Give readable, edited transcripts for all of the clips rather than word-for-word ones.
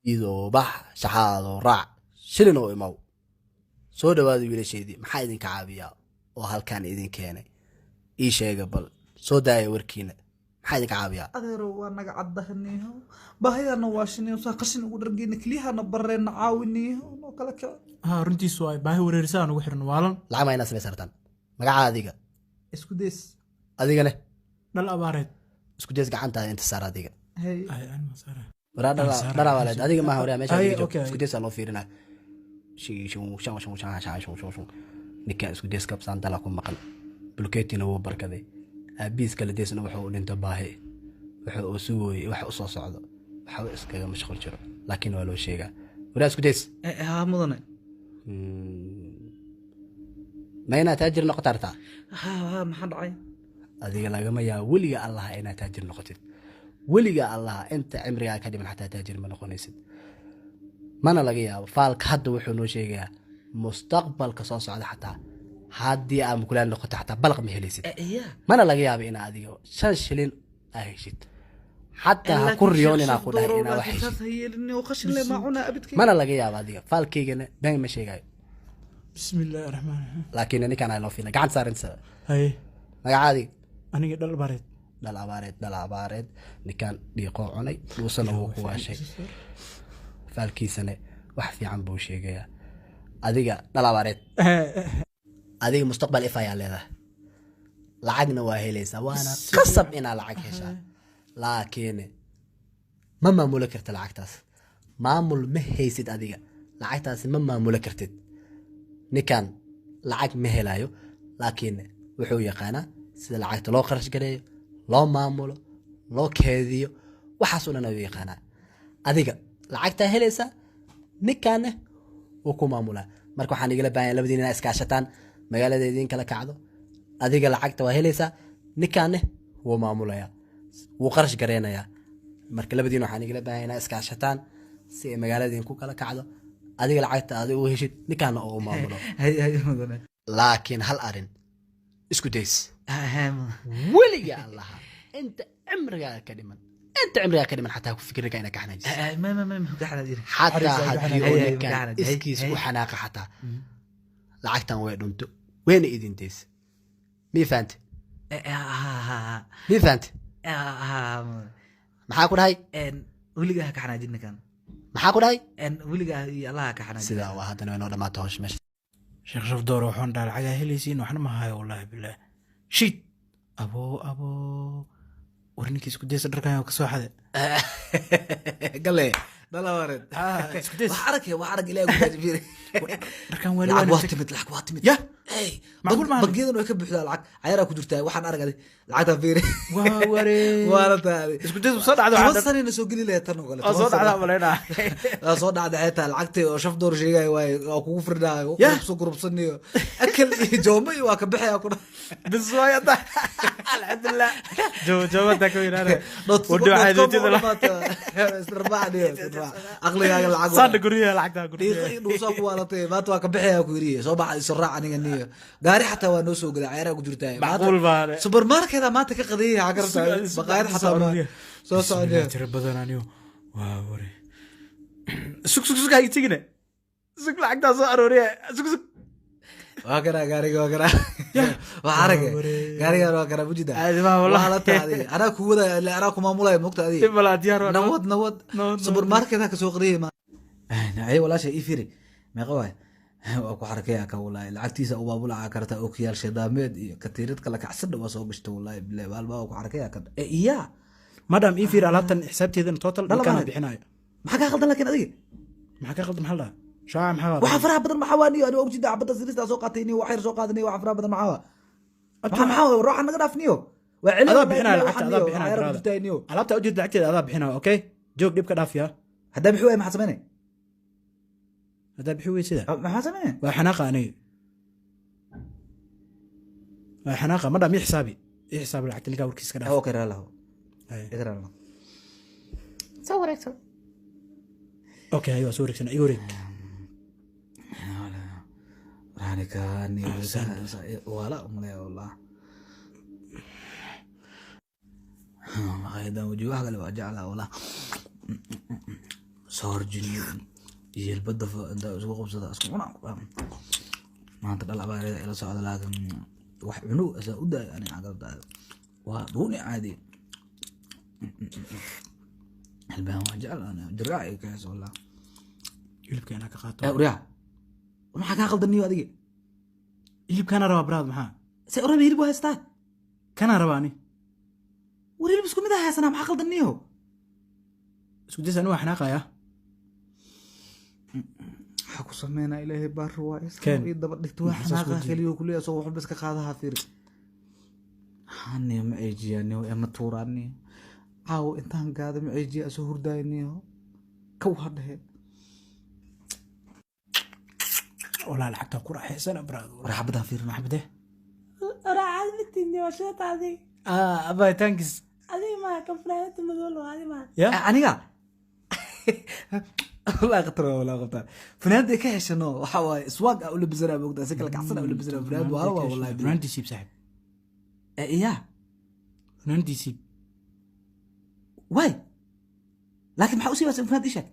idoo bax shaxaadoo raac shilin oo imaw soo dhawaada wiilasheedii maxaa idinka caabiyaa oo halkaan idin keenay ii sheega bal soo daaya warkiina maxaa idinka caabiyaa adeero waa naga caddahniyo baahidana waa shiniyo saa qashin ugu dhargeyna keliyahana barreena caawiniyo noo kala kici runtiisu waa baahi wareerisaa ugu xiran waalan lacag ma inaa samaysartaan magaca adiga isku dees adigane dhal abaareed isku dees gacantaada inta saar adiga hey waraa dhala waaleed adiga maaha waraa meesha isku deesaa loo fiirinaa ninkaan isku dees kabsaan dala ku maqan bulkeetina wuu barkaday aabiis kala deesna wuxuu u dhinto baahi wuxuu uu sugooyey wax u soo socdo waxa iskaga mashquul jiro laakiin waa loo sheegaa waraa isku dees haa mudane ma inaad taajir noqota artaa haa maxaa dhacay adiga lagama yaabo weliga allaha inaad taajir noqotid weliga allaha inta cimrigaa ka dhiman xataa taajir ma noqonaysid mana laga yaabo faalka hadda wuxuu noo sheegayaa mustaqbalka soo socda xataa haddii aad mukulaan noqoto xataa balaq ma helaysid mana laga yaabo inaa adiga 5 shilin aa heshid xataa ha ku riyoon inaa ku dhahay inaa wax heshid mana laga yaabo adiga faalkaygana been ma sheegayo bismillaahi raxmaani raxiim laakiin ninkaan ay loo fiilay gacan saarinsa haye magacaadi aniga dhal abaareed dhal abaareed ninkaan dhiiqoo cunay dhuusana wuu ku waashay faalkiisana wax fiican buu sheegayaa adiga dhal abaareed adiga mustaqbal if ayaa leedahay lacagna waa helaysaa waana qasab inaa lacag heshaa laakiin ma maamulo karta lacagtaas maamul ma haysid adiga lacagtaasi ma maamulo kartid ninkaan lacag ma helayo laakiin wuxuu yaqaanaa sida lacagta loo qarash gareeyo loo maamulo loo keediyo waxaasoo dhan ayuu yaqaanaa adiga lacagtaa helaysaa ninkaanna wuu ku maamulaa marka waxaan igala baahan labadiin inaa iskaashataan magaalada idiin kala kacdo adiga lacagta waa helaysaa ninkaanne wuu maamulayaa wuu qarash gareynayaa marka labadiin waxaan igala baahan inaa iskaashataan si ay magaalada idinku kala kacdo adiga lacagta adiga u heshid ninkaanna oo u maamulo laakiin hal arin isku days weliga allaha inta cimrigaa ka dhiman xataa ku fikirka inaa ka xanaajis xataa haddii oo ninkaan iskiis u xanaaqa xataa lacagtan way dhunto wayna idin days mii fahante maxaa ku dhahay weligaa ka xanaajin ninkan maxaa ku dhahay weligaa iyo allaha ka xanaajin sidaa waa haddana waynoo dhammaata howsha meesha sheekh shafdoor waxaan dhaal cagaa helaysiin waxna ma hayo wallaahi bilaah shid aboo war ninkii isku daysa dharkan ka soo xade gale dalawareed isku days wax arag ilaahay ku gaajibir dharkan lacag waa timid ya macquul ma bangiyadan way ka buuxdaa lacag cayaraa ku jirtaa waxaan aragay lacagta fiiri waa ware waala taadi isku days soo dhacdo waxaan sanina soo gali lahayd tan oo kale soo dhacda maleena soo dhacda xitaa lacagtii oo shafdoor sheegay way oo kugu firdaayo soo gurubsaniyo akal iyo jooma iyo waa ka bixaya ku biswaaya ta alhamdulillah joomada ka yiraahdo wado waxay doontada istirbaadiyo aqligaaga lacag saan guriga lacagta guriga inuu soo ku waalatay maanta waa ka bixaya ku yiri soo baxay soo raac aniga niyo gaari xataa waa noo soo galay cayaraa ku jirtaa macquul baare supermarket maanta ka qadiyay hagarta baqaayad xataa soo socday tira badan aniyo waa ware sug hay tigine sug lacagta soo arooriye sug waa kana gaariga waa arag gaariga waa kana bujida wallahi la taadi ana ku wada ana ku maamulay moqta adi ibala diyaar nawad supermarket ka soo qadiyay ma ay walaasha ifiri ma qawaay waa ku xarakaya ka wallahi lacagtiisa u baabula karta oo kiyaal shidaameed iyo katiirad kala kacsan waa soo gashto wallahi billahi walba ku xarakaya ka iya madam ifiri alaabtan xisaabteedan total kana bixinayo maxaa ka qaldan laakiin adiga maxaa ka qaldan hal شاعر محاوى waxa faraha badan maxaa waaniyo aniga ogjida cabada sirista soo qaatayni wax yar soo qaadani waxa faraha badan maxaa ruuxa naga dhaafniyo waa cilad adaa bixinaa lacagta adaa bixinaa alaabta ujeed lacagteeda adaa bixinaa okay joog dhib ka dhaaf yaa hadaa bixi way maxaa sameynay hadaa bixi way sida maxaa sameynay waa xanaaqa aniga waa xanaaqa ma dhaam xisaabi xisaabi lacagta ninka warkiis ka dhaaf okay raalaho igraalna soo wareegso okay ayuu soo wareegsan igu wareeg رانيكاني ولا أملي والله هذا وجوه قال وجعله والله صار جنيه يلبد انت اسبوع قبصه اسكو انا ما انت دلع بقى الى سعود لكن wax cunu asa u daay ani caqabada waa duuni caadi halbaan waa jecel ana diraaci ka soo la hilibka inaa ka qaato uriya waxa ka qaldaniyo adiga hilibkana raba braad maxaa se urabi hilib haystaa kana rabaani hilib isku mid ah haysana maxaa qaldaniyo isku daysan wax xanaaqaya waxa ku sameeyna ilaahay baar waa iska daba dhigto wax xanaaqa khaliyo kulliya soo wax bas ka qaadaha fiir hani ma eejiyani ama tuurani aaw intaan gaada ma eejiya soo hurdayniyo ka wadahe wala lacagta ku raaxaysan braad raxabada fiirna xabade راعي بتني وشات هذه abay thanks هذه ما كفرت مدول هذه ما ya aniga والله قطر ولا قطر فنادي كهشنو waxa way iswaag u labisana boogda si kala kacsan u labisana fanaad waa wallahi fanaanti siib saaxib iya fanaanti siib way laakiin maxaa u siibaa fanaad ishak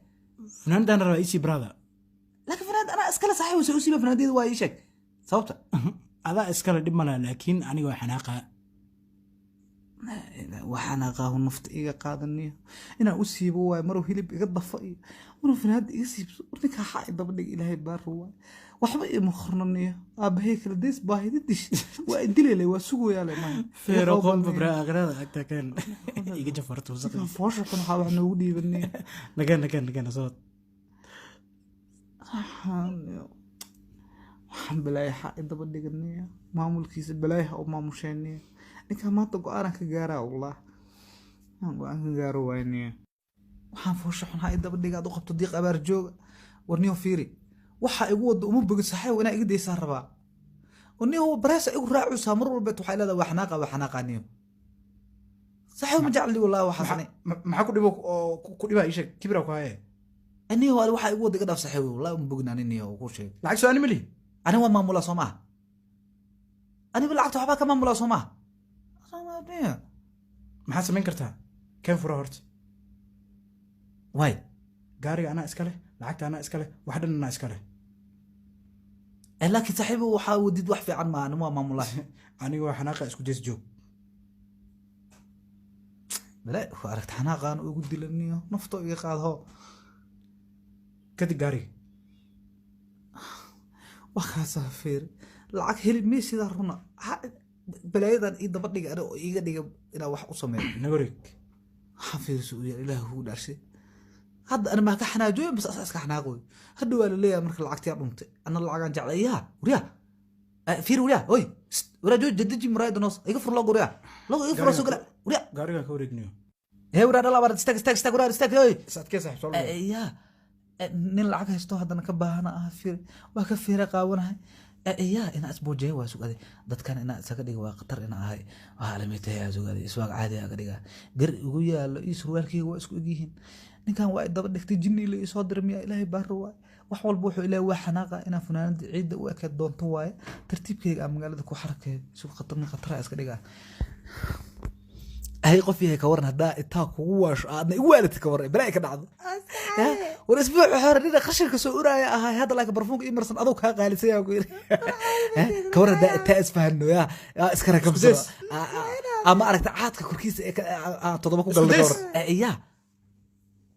fanaantan raba isi brada laakiin fanaad ana iskala saxiib u siibaa fanaadida waa ishak sababta adaa iskala dhib mala laakiin aniga waa xanaaqa waxaan aqaaw nafta iga qaadaniyo inaan u siibo waay maruu hilib iga dafo iyo maruu fanaad iga siibso ninka xaa daba dhig ilaahay baar waay waxba ima qornaniyo aabahay kala dees baahida dish waa indilay waa sugoyaa leeyahay feero qom bra aqrada agta kan iga jafarto saqan foosho kan waxa wax noogu dhiibanay nagan soo waxaan balay xaa daba dhiganayo maamulkiisa balay oo maamusheeniyo ninka maanta go'aan ka gaaraa wallah aan go'aan ka gaaro waayniyo waxaan foosho xun ha daba dhigaad u qabto diiq abaar jooga warniyo fiiri waxa igu wada uma bogin saxay wana iga deeysan rabaa warniyo baraasa igu raacusa mar walba waxa leedahay wax xanaaqaniyo saxay ma jecli wallah waxa sanay maxaa ku dhibo ishak kibra ku haye aniyo waxa igu wada iga dhaaf saxay wallah uma bogin aniyo ku sheeg lacag soo animali ani waa maamula Soomaa ani lacagta waxba ka maamula Soomaa maxaa samayn kartaa keen fura horta way gaariga anaa iska leh lacagta anaa iska leh wax dhan anaa iska leh laakiin saaxiibo waxaa wadid wax fiican ma anuma maamulaa aniga waa xanaaqa isku days joog bala aragta xanaaqaan ugu dilaniyo nafto iga qaado kadib gaariga waxa saafir lacag helib meesida runa balaayadan ii daba dhiga oo iiga dhiga ina wax u sameeyo nagorig xafiis uu ilaahu u dharshay hadda ana ma ka xanaajoy bas iska xanaaqoy hadda waa leeyahay marka lacagtii dhuntay ana lacagan jeclayaa wariya fiir wariya oy wariya jadji muraayada noos iga fur loo wariya loo iga fur soo gala wariya gaariga ka wareegniyo wariya dhala bar stag wariya stag oy sadkee saaxib soo ya nin lacag haysto hadana ka baahana fiir waa ka fiira qaawanahay ina asboojeey waa sugaday dadkan ina isaga dhiga waa qatar ina ahay waa alameetay yaa sugaday iswaaq caadi ah ka dhiga gar ugu yaalo iyo surwaalkii waa isku egyihiin ninkan waa daba dhigtay jinni la soo dirmiya ilaahay baar waay wax walba wuxuu ilaahay waa xanaaqa ina funaanada ciid u eka doonto waay tartiibkayga magaalada ku xarakay suuq qatar iska dhiga ay qof yahay ka waran hadaa inta kugu waasho aadna igu waalidka ka waran balaa ka dhacdo war isbuuc hore dhina qashinka soo uraya ahaa hada laakiin barfuunka imarsan adoo ka qaalisay ku yiri ka waran daa inta isfahano ya iska rakabso ama aragta caadka korkiisa todoba ku galay war iya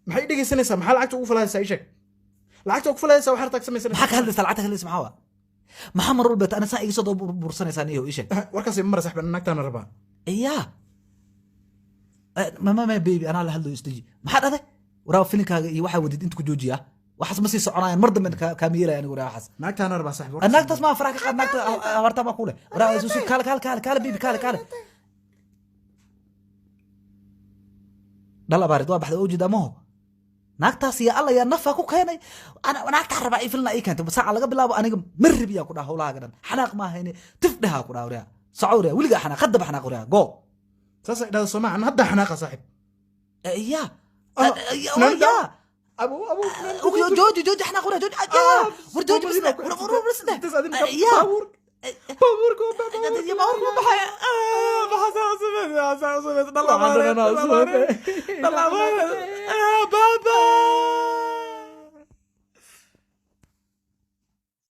maxay dhigaysanaysaa maxaa lacagta ugu falaysaa ishak lacagta ugu falaysaa waxa tag sameeysan maxaa ka hadlaysaa lacagta hadlaysaa maxaa maxaa mar walba ana saa iga soo bursanaysaa niyo ishak warkaas ma mara saxban naagtaana rabaa iya mama baby ana la hadlo istaji maxaa dhaday waraa filimkaaga iyo waxa wadid inta ku joojiya waxaas ma sii soconayaan mar dambe ka miiraya anigu waxaas naagtaana rabaa saxib naagtaas ma faraha ka qaad naagta habarta ma kule waraa isu kala baby kala dhala baarid waa baxda oo jida maho naagtaas ya alla ya nafa ku keenay ana naagta rabaa ifilna ay keentay saaca laga bilaabo aniga marribiya ku dhaha howlaha gadan xanaaq ma hayne tifdhaha ku dhaha waraa sacawriya wiliga xanaaq qadab xanaaq waraa go saasa idhaada Soomaa ana hadda xanaaqa saaxib يا ابو جوجي احنا قلنا جوجي ورجوجي بس يا باوركم يا باوركم بحياة بحساس طلع